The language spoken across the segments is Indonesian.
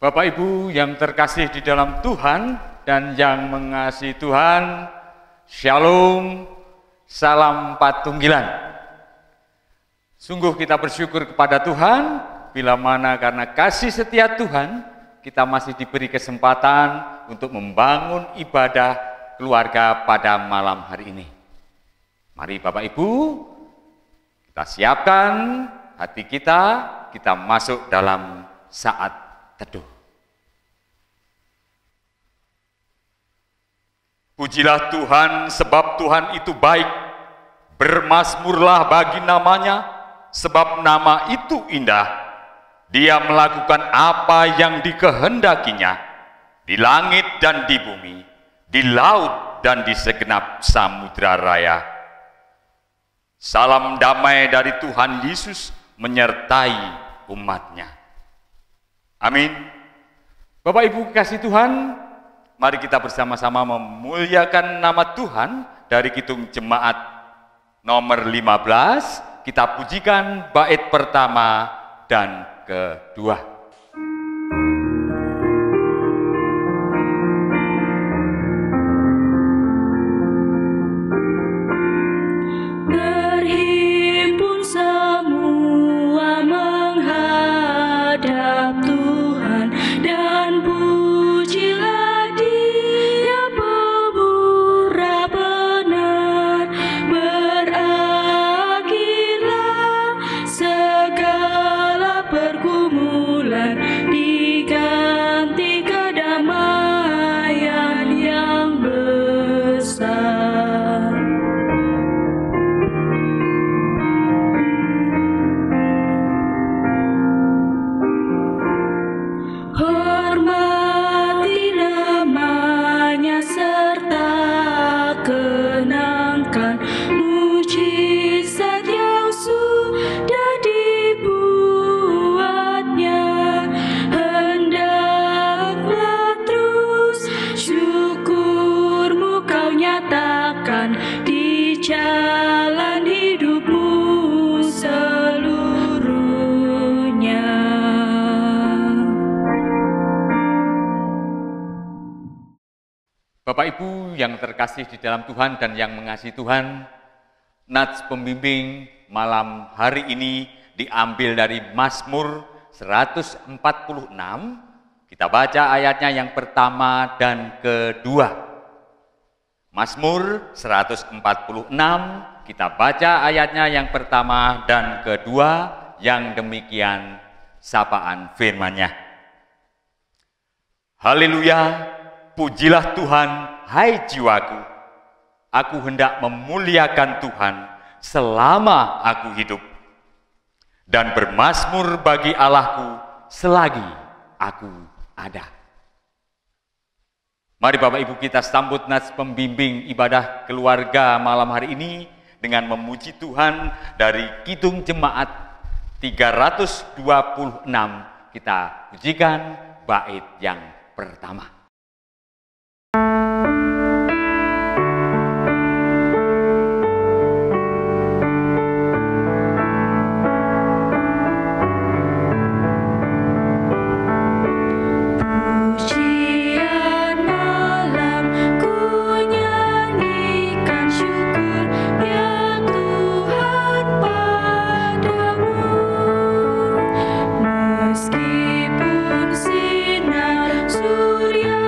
Bapak Ibu yang terkasih di dalam Tuhan dan yang mengasihi Tuhan, Shalom, salam patunggilan. Sungguh kita bersyukur kepada Tuhan, bila mana karena kasih setia Tuhan, kita masih diberi kesempatan untuk membangun ibadah keluarga pada malam hari ini. Mari Bapak Ibu, kita siapkan hati kita masuk dalam saat teduh. Pujilah Tuhan sebab Tuhan itu baik, bermazmurlah bagi namanya sebab nama itu indah. Dia melakukan apa yang dikehendakinya di langit dan di bumi, di laut dan di segenap samudra raya. Salam damai dari Tuhan Yesus menyertai umatnya. Amin. Bapak Ibu kasih Tuhan, mari kita bersama-sama memuliakan nama Tuhan dari Kidung Jemaat nomor 15. Kita pujikan bait pertama dan kedua. Berhimpun semua menghadap Tuhan dan pujilah Dia pemurah benar. Berakhirlah segala pergumulan, diganti kedamaian yang besar. Hormati namanya serta kenangkan mujizat yang sudah dibuatnya. Hendaklah terus syukurmu kau nyatakan di jalan hidupmu seluruhnya. Bapak Ibu yang terkasih di dalam Tuhan dan yang mengasihi Tuhan, nats pembimbing malam hari ini diambil dari Mazmur 146. Kita baca ayatnya yang pertama dan kedua. Mazmur 146, kita baca ayatnya yang pertama dan kedua, yang demikian sapaan firman-Nya. Haleluya. Pujilah Tuhan, hai jiwaku. Aku hendak memuliakan Tuhan selama aku hidup, dan bermazmur bagi Allahku selagi aku ada. Mari Bapak Ibu kita sambut nats pembimbing ibadah keluarga malam hari ini dengan memuji Tuhan dari Kidung Jemaat 326. Kita pujikan bait yang pertama. Meskipun sinar surya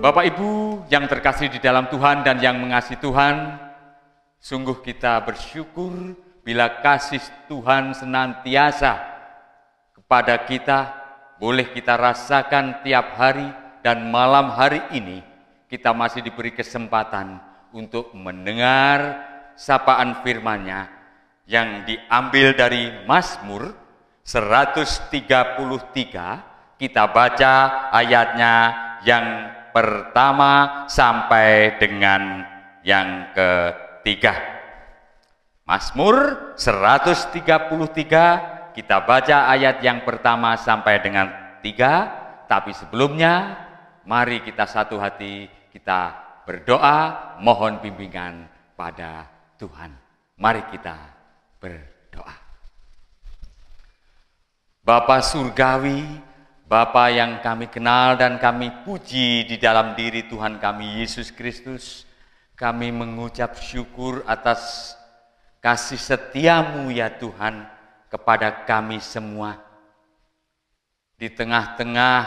Bapak Ibu yang terkasih di dalam Tuhan dan yang mengasihi Tuhan, sungguh kita bersyukur bila kasih Tuhan senantiasa kepada kita, boleh kita rasakan tiap hari, dan malam hari ini kita masih diberi kesempatan untuk mendengar sapaan firman-Nya yang diambil dari Mazmur 133, kita baca ayatnya yang pertama sampai dengan yang ketiga. Mazmur 133, kita baca ayat yang pertama sampai dengan 3. Tapi sebelumnya, mari kita satu hati, kita berdoa, mohon bimbingan pada Tuhan. Mari kita berdoa. Bapa Surgawi, Bapa yang kami kenal dan kami puji di dalam diri Tuhan kami Yesus Kristus, kami mengucap syukur atas kasih setiamu ya Tuhan kepada kami semua. Di tengah-tengah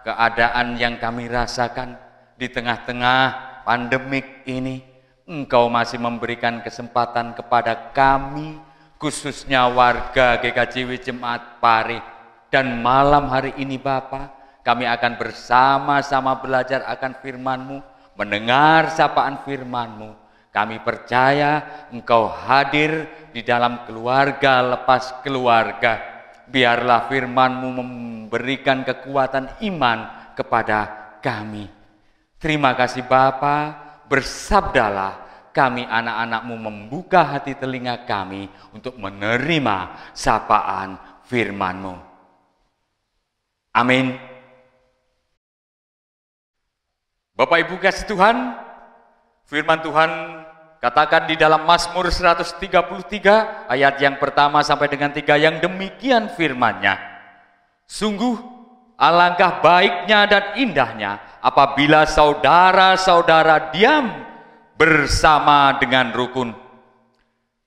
keadaan yang kami rasakan, di tengah-tengah pandemik ini, Engkau masih memberikan kesempatan kepada kami, khususnya warga GKJW Jemaat Pare. Dan malam hari ini Bapa, kami akan bersama-sama belajar akan firman-Mu, mendengar sapaan firman-Mu. Kami percaya Engkau hadir di dalam keluarga lepas keluarga. Biarlah firman-Mu memberikan kekuatan iman kepada kami. Terima kasih Bapa, bersabdalah, kami anak-anak-Mu membuka hati telinga kami untuk menerima sapaan firman-Mu. Amin. Bapak Ibu kasih Tuhan, firman Tuhan katakan di dalam Mazmur 133 ayat yang pertama sampai dengan 3 yang demikian firman-Nya. Sungguh alangkah baiknya dan indahnya apabila saudara-saudara diam bersama dengan rukun.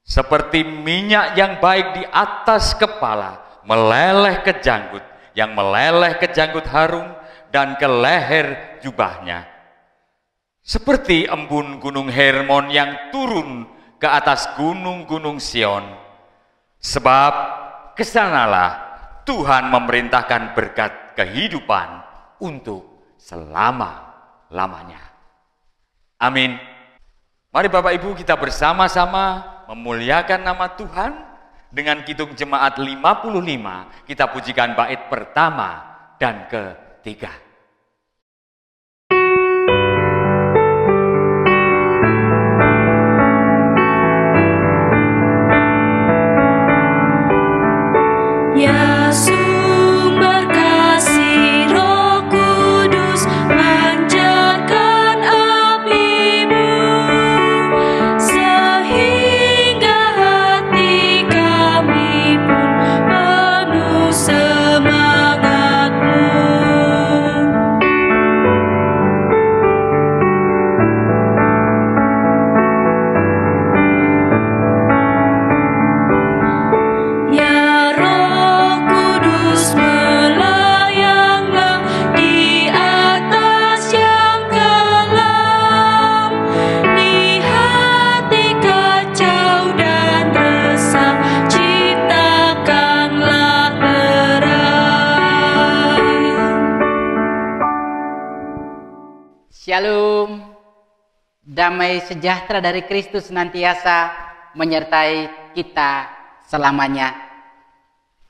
Seperti minyak yang baik di atas kepala meleleh ke janggut, yang meleleh ke janggut Harun dan ke leher jubahnya. Seperti embun gunung Hermon yang turun ke atas gunung-gunung Sion. Sebab kesanalah Tuhan memerintahkan berkat kehidupan untuk selama-lamanya. Amin. Mari Bapak Ibu kita bersama-sama memuliakan nama Tuhan. Dengan Kidung Jemaat 55, kita pujikan bait pertama dan ketiga. Ya sumber kasih Roh Kudus, pancarkan api-Mu, sehingga hati kami pun penuh semangat-Mu. Ya Roh Kudus, melayanglah di atas yang kelam, di hati kacau dan resah, ciptakanlah terang. Shalom, damai sejahtera dari Kristus senantiasa menyertai kita selamanya.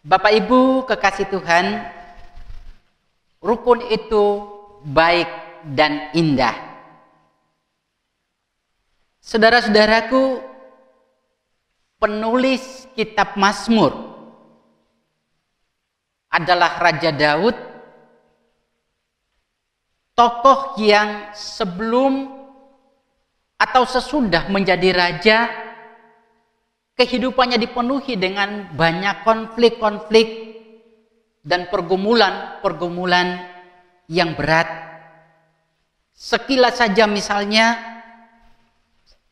Bapak Ibu kekasih Tuhan, rukun itu baik dan indah. Saudara-saudaraku, penulis kitab Mazmur adalah Raja Daud, tokoh yang sebelum atau sesudah menjadi raja, kehidupannya dipenuhi dengan banyak konflik-konflik dan pergumulan-pergumulan yang berat. Sekilas saja misalnya,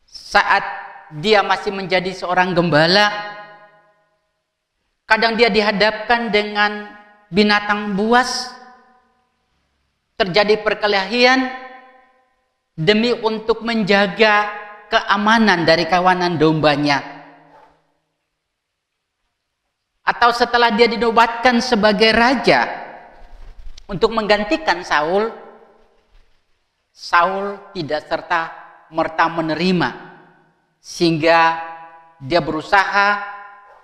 saat dia masih menjadi seorang gembala, kadang dia dihadapkan dengan binatang buas, terjadi perkelahian demi untuk menjaga keamanan dari kawanan dombanya. Atau setelah dia dinobatkan sebagai raja untuk menggantikan Saul, Saul tidak serta-merta menerima, sehingga dia berusaha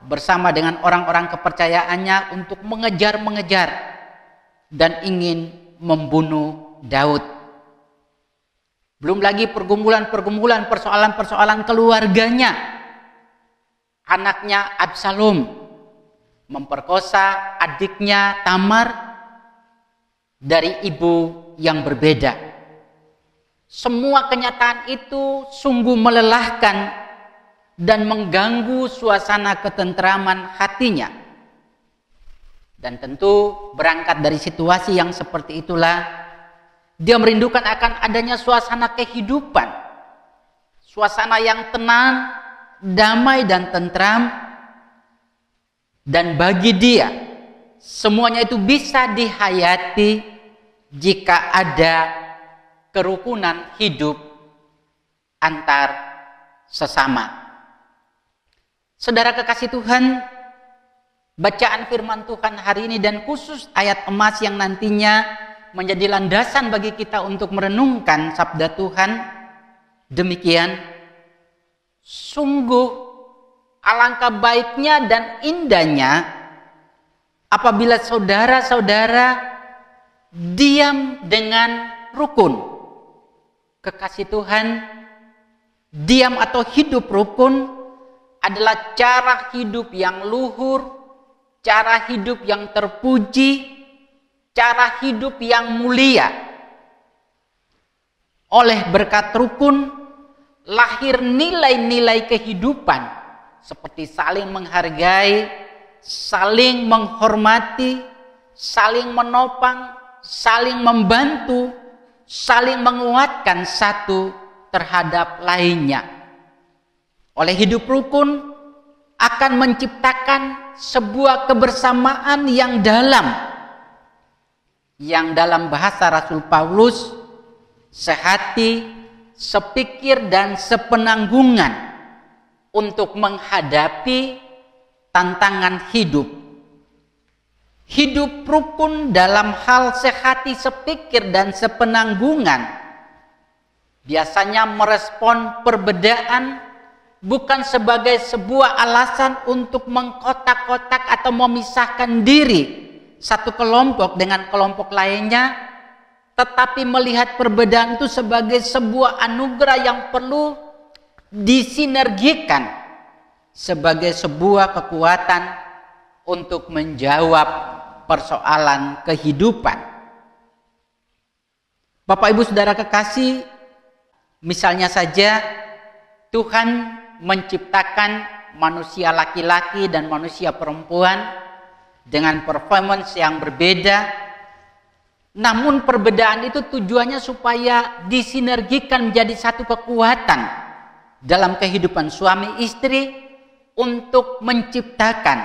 bersama dengan orang-orang kepercayaannya untuk mengejar-mengejar dan ingin membunuh Daud. Belum lagi pergumulan-pergumulan, persoalan-persoalan keluarganya. Anaknya Absalom memperkosa adiknya Tamar dari ibu yang berbeda. Semua kenyataan itu sungguh melelahkan dan mengganggu suasana ketentraman hatinya. Dan tentu berangkat dari situasi yang seperti itulah, dia merindukan akan adanya suasana kehidupan. Suasana yang tenang, damai dan tentram. Dan bagi dia, semuanya itu bisa dihayati jika ada kerukunan hidup antar sesama. Saudara kekasih Tuhan, bacaan firman Tuhan hari ini dan khusus ayat emas yang nantinya menjadi landasan bagi kita untuk merenungkan sabda Tuhan, demikian, sungguh alangkah baiknya dan indahnya apabila saudara-saudara diam dengan rukun. Kekasih Tuhan, diam atau hidup rukun adalah cara hidup yang luhur, cara hidup yang terpuji, cara hidup yang mulia. Oleh berkat rukun, lahir nilai-nilai kehidupan seperti saling menghargai, saling menghormati, saling menopang, saling membantu, saling menguatkan satu terhadap lainnya. Oleh hidup rukun akan menciptakan sebuah kebersamaan yang dalam, yang dalam bahasa Rasul Paulus sehati, sepikir dan sepenanggungan untuk menghadapi tantangan hidup. Hidup rukun dalam hal sehati, sepikir dan sepenanggungan biasanya merespon perbedaan bukan sebagai sebuah alasan untuk mengkotak-kotak atau memisahkan diri satu kelompok dengan kelompok lainnya, tetapi melihat perbedaan itu sebagai sebuah anugerah yang perlu disinergikan sebagai sebuah kekuatan untuk menjawab persoalan kehidupan. Bapak Ibu Saudara kekasih, misalnya saja Tuhan menciptakan manusia laki-laki dan manusia perempuan dengan performance yang berbeda. Namun perbedaan itu tujuannya supaya disinergikan menjadi satu kekuatan dalam kehidupan suami istri untuk menciptakan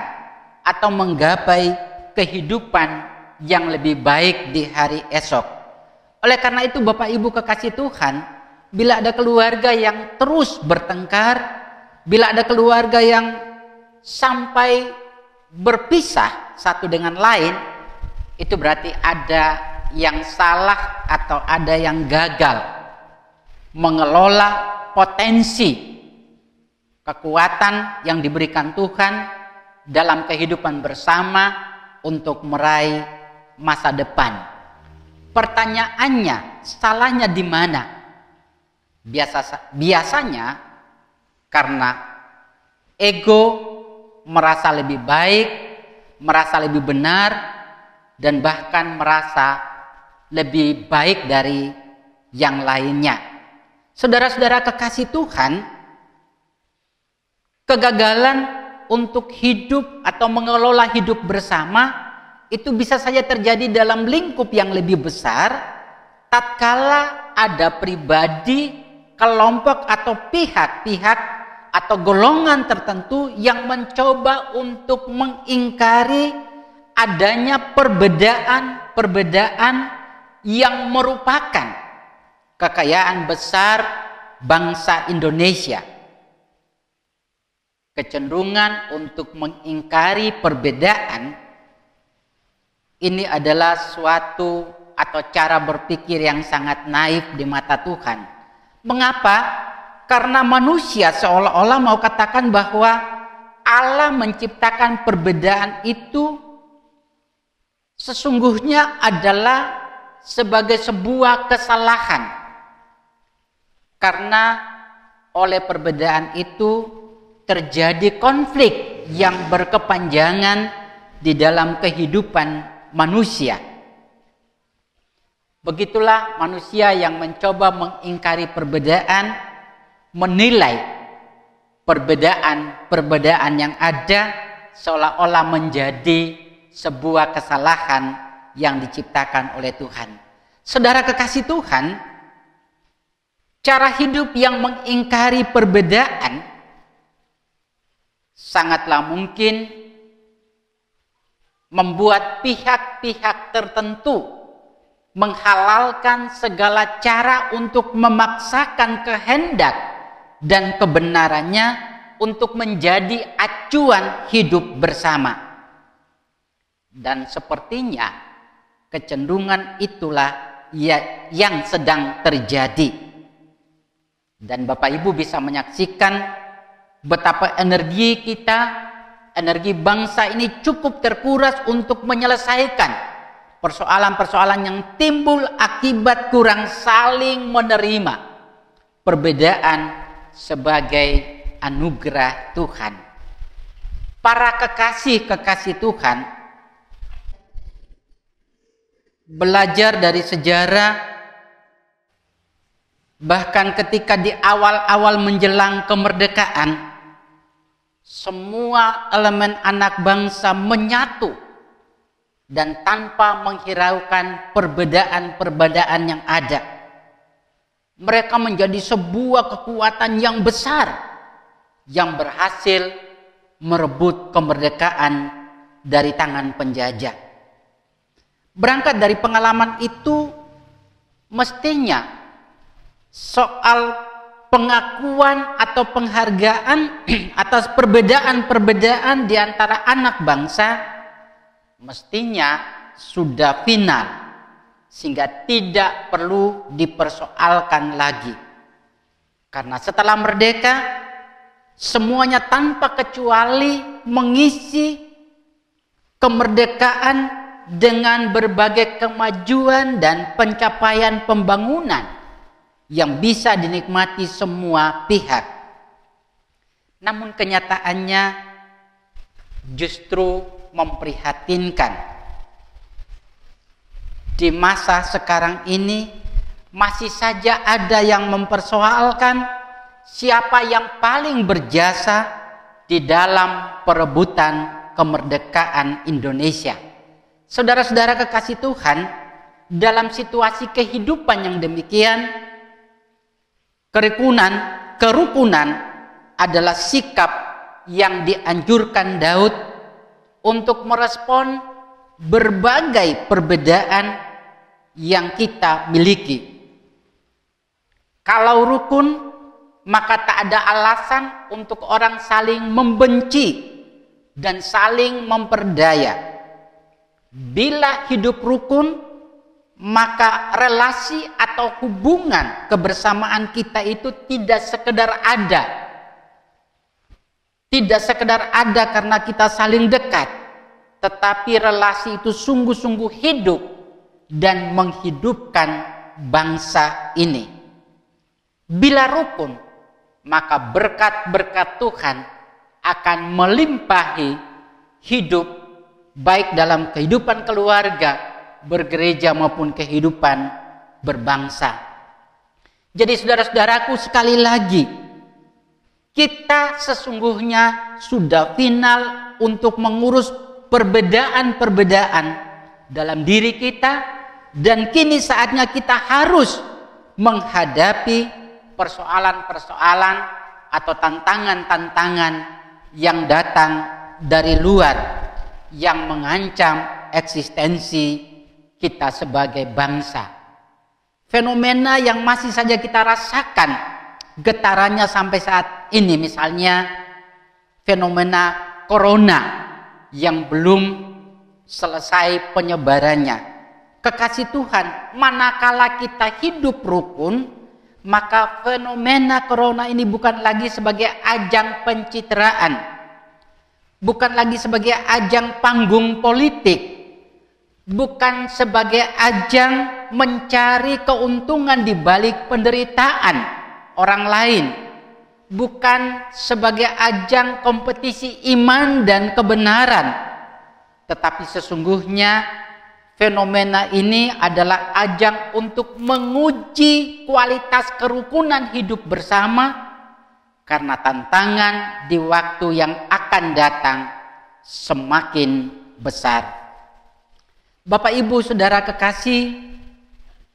atau menggapai kehidupan yang lebih baik di hari esok. Oleh karena itu Bapak Ibu kekasih Tuhan, bila ada keluarga yang terus bertengkar, bila ada keluarga yang sampai berpisah satu dengan lain, itu berarti ada yang salah atau ada yang gagal mengelola potensi kekuatan yang diberikan Tuhan dalam kehidupan bersama untuk meraih masa depan. Pertanyaannya, salahnya di mana? Biasanya karena ego, merasa lebih baik, merasa lebih benar, dan bahkan merasa lebih baik dari yang lainnya. Saudara-saudara kekasih Tuhan, kegagalan untuk hidup atau mengelola hidup bersama itu bisa saja terjadi dalam lingkup yang lebih besar tatkala ada pribadi, kelompok atau pihak-pihak atau golongan tertentu yang mencoba untuk mengingkari adanya perbedaan-perbedaan yang merupakan kekayaan besar bangsa Indonesia. Kecenderungan untuk mengingkari perbedaan ini adalah suatu atau cara berpikir yang sangat naif di mata Tuhan. Mengapa? Karena manusia seolah-olah mau katakan bahwa Allah menciptakan perbedaan itu sesungguhnya adalah sebagai sebuah kesalahan. Karena oleh perbedaan itu terjadi konflik yang berkepanjangan di dalam kehidupan manusia. Begitulah manusia yang mencoba mengingkari perbedaan, menilai perbedaan yang ada seolah-olah menjadi sebuah kesalahan yang diciptakan oleh Tuhan. Saudara kekasih Tuhan, cara hidup yang mengingkari perbedaan sangatlah mungkin membuat pihak-pihak tertentu menghalalkan segala cara untuk memaksakan kehendak dan kebenarannya untuk menjadi acuan hidup bersama. Dan sepertinya kecenderungan itulah yang sedang terjadi. Dan Bapak Ibu bisa menyaksikan betapa energi kita, energi bangsa ini cukup terkuras untuk menyelesaikan persoalan-persoalan yang timbul akibat kurang saling menerima perbedaan sebagai anugerah Tuhan. Para kekasih-kekasih Tuhan belajar dari sejarah, bahkan ketika di awal-awal menjelang kemerdekaan, semua elemen anak bangsa menyatu dan tanpa menghiraukan perbedaan-perbedaan yang ada. Mereka menjadi sebuah kekuatan yang besar yang berhasil merebut kemerdekaan dari tangan penjajah. Berangkat dari pengalaman itu, mestinya soal pengakuan atau penghargaan atas perbedaan-perbedaan di antara anak bangsa mestinya sudah final, sehingga tidak perlu dipersoalkan lagi. Karena setelah merdeka, semuanya tanpa kecuali mengisi kemerdekaan dengan berbagai kemajuan dan pencapaian pembangunan yang bisa dinikmati semua pihak. Namun kenyataannya justru memprihatinkan. Di masa sekarang ini masih saja ada yang mempersoalkan siapa yang paling berjasa di dalam perebutan kemerdekaan Indonesia. Saudara-saudara kekasih Tuhan, dalam situasi kehidupan yang demikian, kerukunan adalah sikap yang dianjurkan Daud untuk merespon berbagai perbedaan yang kita miliki. Kalau rukun, maka tak ada alasan untuk orang saling membenci dan saling memperdaya. Bila hidup rukun, maka relasi atau hubungan kebersamaan kita itu tidak sekedar ada. Tidak sekedar ada karena kita saling dekat, tetapi relasi itu sungguh-sungguh hidup dan menghidupkan bangsa ini. Bila rukun, maka berkat-berkat Tuhan akan melimpahi hidup, baik dalam kehidupan keluarga, bergereja maupun kehidupan berbangsa. Jadi saudara-saudaraku, sekali lagi, kita sesungguhnya sudah final untuk mengurus perbedaan-perbedaan dalam diri kita, dan kini saatnya kita harus menghadapi persoalan-persoalan atau tantangan-tantangan yang datang dari luar yang mengancam eksistensi kita sebagai bangsa. Fenomena yang masih saja kita rasakan getarannya sampai saat ini, misalnya fenomena corona yang belum selesai penyebarannya. Kekasih Tuhan, manakala kita hidup rukun, maka fenomena corona ini bukan lagi sebagai ajang pencitraan, bukan lagi sebagai ajang panggung politik, bukan sebagai ajang mencari keuntungan di balik penderitaan orang lain, bukan sebagai ajang kompetisi iman dan kebenaran, tetapi sesungguhnya fenomena ini adalah ajang untuk menguji kualitas kerukunan hidup bersama, karena tantangan di waktu yang akan datang semakin besar. Bapak Ibu Saudara kekasih,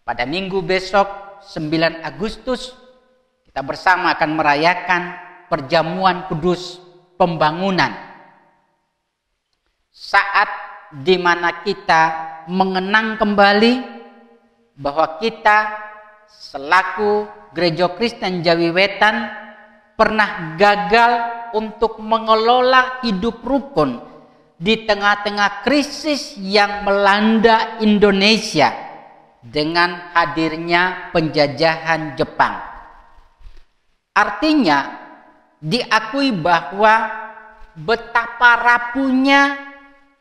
pada minggu besok 9 Agustus kita bersama akan merayakan perjamuan kudus pembangunan. Saat di mana kita mengenang kembali bahwa kita selaku Gereja Kristen Jawi Wetan pernah gagal untuk mengelola hidup rukun di tengah-tengah krisis yang melanda Indonesia dengan hadirnya penjajahan Jepang. Artinya diakui bahwa betapa rapuhnya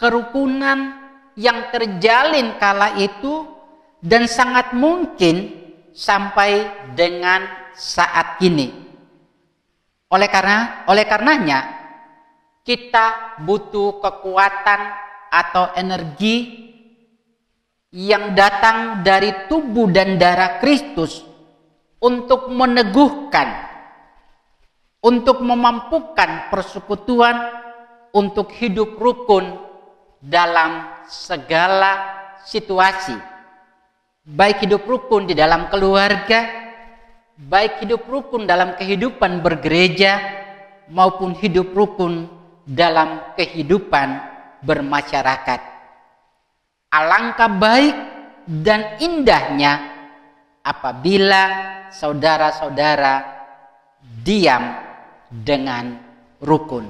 kerukunan yang terjalin kala itu dan sangat mungkin sampai dengan saat ini. Oleh karenanya kita butuh kekuatan atau energi yang datang dari tubuh dan darah Kristus untuk meneguhkan, untuk memampukan persekutuan untuk hidup rukun dalam segala situasi, baik hidup rukun di dalam keluarga, baik hidup rukun dalam kehidupan bergereja, maupun hidup rukun dalam kehidupan bermasyarakat. Alangkah baik dan indahnya apabila saudara-saudara diam dengan rukun.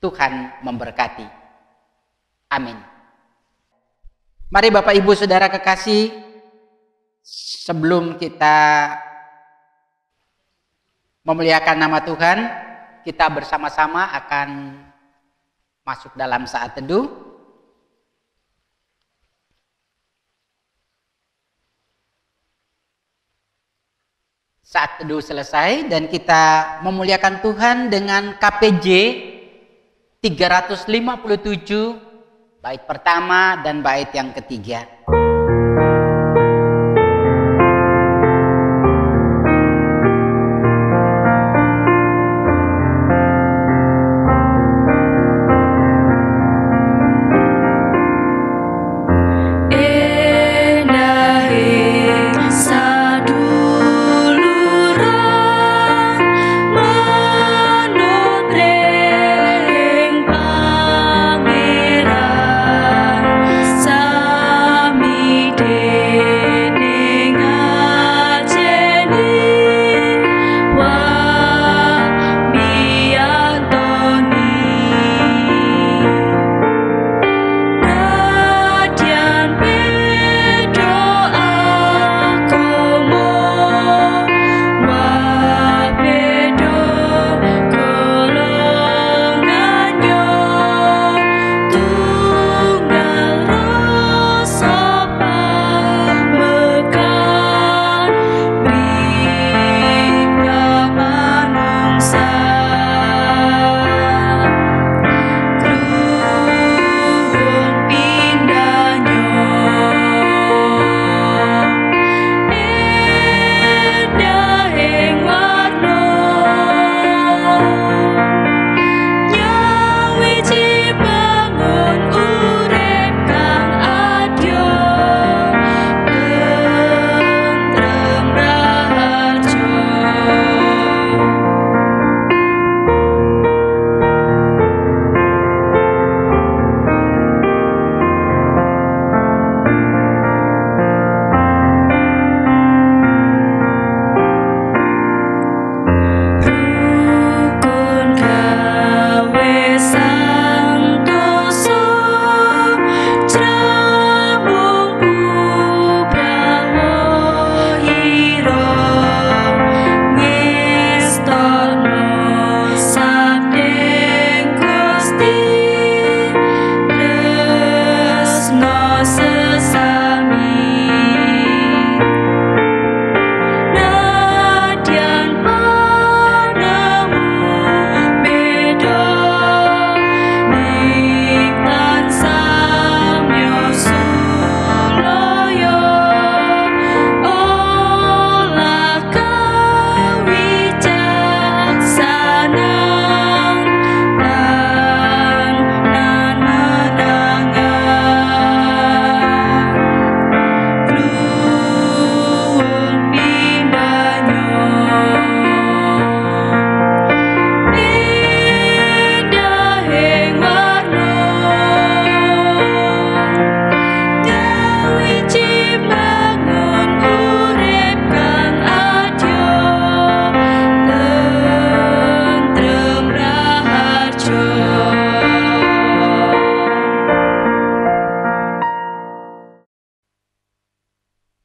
Tuhan memberkati. Amin. Mari Bapak Ibu Saudara kekasih, sebelum kita memuliakan nama Tuhan, kita bersama-sama akan masuk dalam saat teduh. Saat teduh selesai dan kita memuliakan Tuhan dengan KPJ 357 bait pertama dan bait yang ketiga. Sami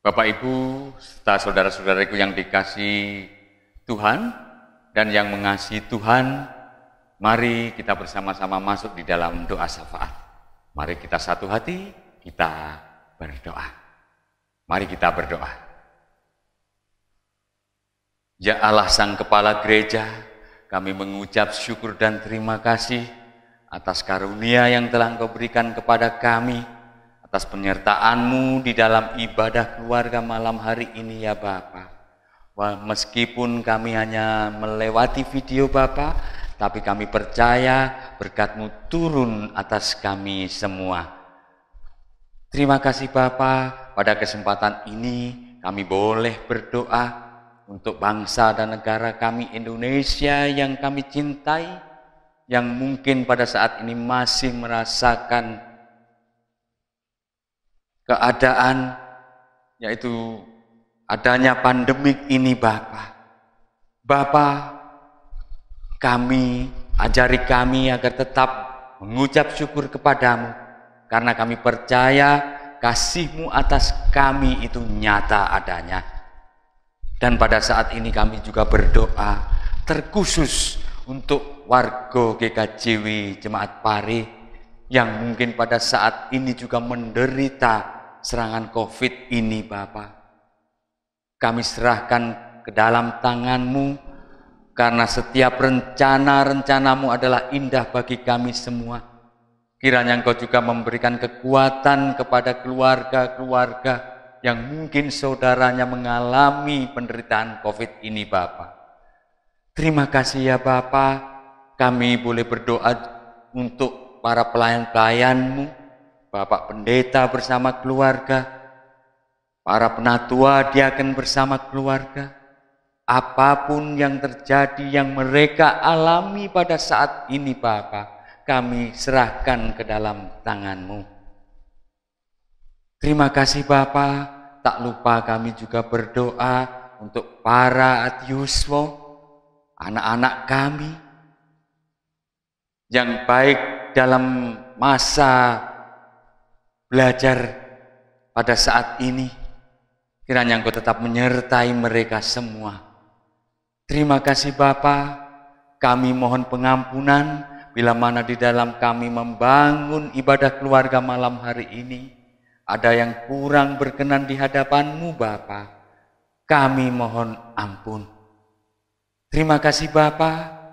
Bapak Ibu, serta saudara-saudaraku yang dikasihi Tuhan dan yang mengasihi Tuhan, mari kita bersama-sama masuk di dalam doa syafaat. Mari kita satu hati, kita berdoa. Mari kita berdoa. Ya Allah Sang Kepala Gereja, kami mengucap syukur dan terima kasih atas karunia yang telah Engkau berikan kepada kami, atas penyertaan-Mu di dalam ibadah keluarga malam hari ini ya Bapa. Meskipun kami hanya melewati video Bapa, tapi kami percaya berkat-Mu turun atas kami semua. Terima kasih Bapa, pada kesempatan ini kami boleh berdoa untuk bangsa dan negara kami Indonesia yang kami cintai, yang mungkin pada saat ini masih merasakan keadaan yaitu adanya pandemik ini Bapa. Bapa, kami, ajari kami agar tetap mengucap syukur kepadamu, karena kami percaya kasih-Mu atas kami itu nyata adanya. Dan pada saat ini kami juga berdoa terkhusus untuk warga GKJW Jemaat Pare yang mungkin pada saat ini juga menderita serangan COVID ini Bapa. Kami serahkan ke dalam tangan-Mu, karena setiap rencana-rencana-Mu adalah indah bagi kami semua. Kiranya Engkau juga memberikan kekuatan kepada keluarga-keluarga yang mungkin saudaranya mengalami penderitaan COVID ini Bapa. Terima kasih ya Bapa, kami boleh berdoa untuk para pelayan-pelayan-Mu, Bapak Pendeta bersama keluarga, para penatua diaken bersama keluarga. Apapun yang terjadi yang mereka alami pada saat ini Bapa, kami serahkan ke dalam tangan-Mu. Terima kasih Bapa, tak lupa kami juga berdoa untuk para adiuswa, anak-anak kami yang baik dalam masa belajar pada saat ini. Kiranya Engkau tetap menyertai mereka semua. Terima kasih Bapa, kami mohon pengampunan bila mana di dalam kami membangun ibadah keluarga malam hari ini ada yang kurang berkenan di hadapan-Mu Bapa. Kami mohon ampun. Terima kasih Bapa,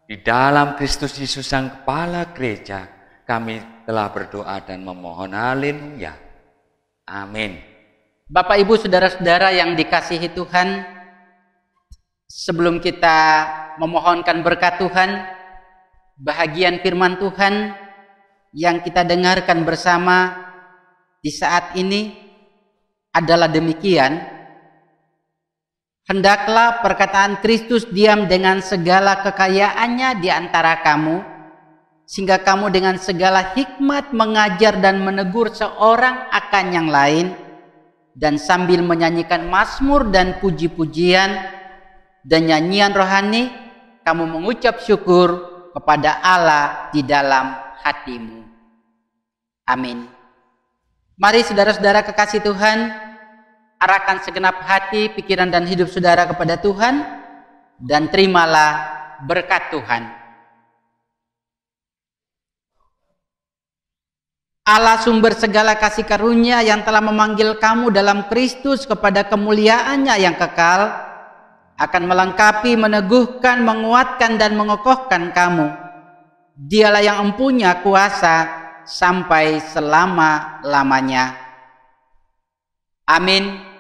di dalam Kristus Yesus Sang Kepala Gereja kami telah berdoa dan memohon. Haleluya. Amin. Bapak Ibu saudara-saudara yang dikasihi Tuhan, sebelum kita memohonkan berkat Tuhan, bahagian firman Tuhan yang kita dengarkan bersama di saat ini adalah demikian. Hendaklah perkataan Kristus diam dengan segala kekayaannya di antara kamu, sehingga kamu dengan segala hikmat mengajar dan menegur seorang akan yang lain, dan sambil menyanyikan mazmur dan puji-pujian dan nyanyian rohani, kamu mengucap syukur kepada Allah di dalam hatimu. Amin. Mari saudara-saudara kekasih Tuhan, arahkan segenap hati, pikiran dan hidup saudara kepada Tuhan, dan terimalah berkat Tuhan. Allah sumber segala kasih karunia yang telah memanggil kamu dalam Kristus kepada kemuliaannya yang kekal, akan melengkapi, meneguhkan, menguatkan dan mengokohkan kamu. Dialah yang empunya kuasa sampai selama-lamanya. Amin.